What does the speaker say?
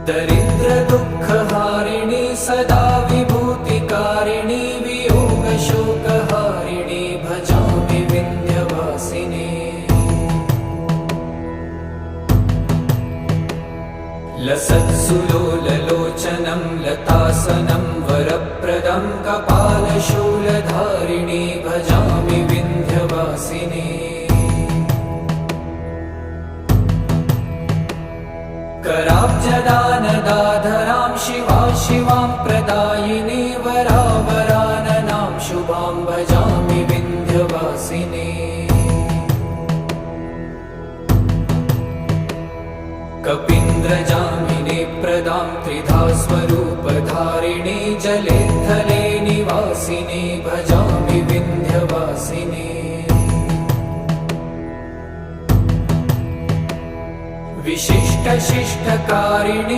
दरिद्रदुःखहारिणी सदा विभूतिकारिणी वियोगशोकहारिणी भजामि विन्ध्यवासिनी। लसत्सुलोललोचनं लतासनं वरप्रदं कपालशूलधारिणी भजामि विन्ध्यवासिनी। कराब्जदानदाधरां शिवा शिवां प्रदायिनी वरावराननां शुभां भजामि विन्ध्यवासिनी। कपीन्द्रजामिनी प्रदां त्रिधा स्वरूपधारिणी जले थले निवासिनी भजामि विन्ध्यवासिनी। विशिष्टशिष्टकारिणी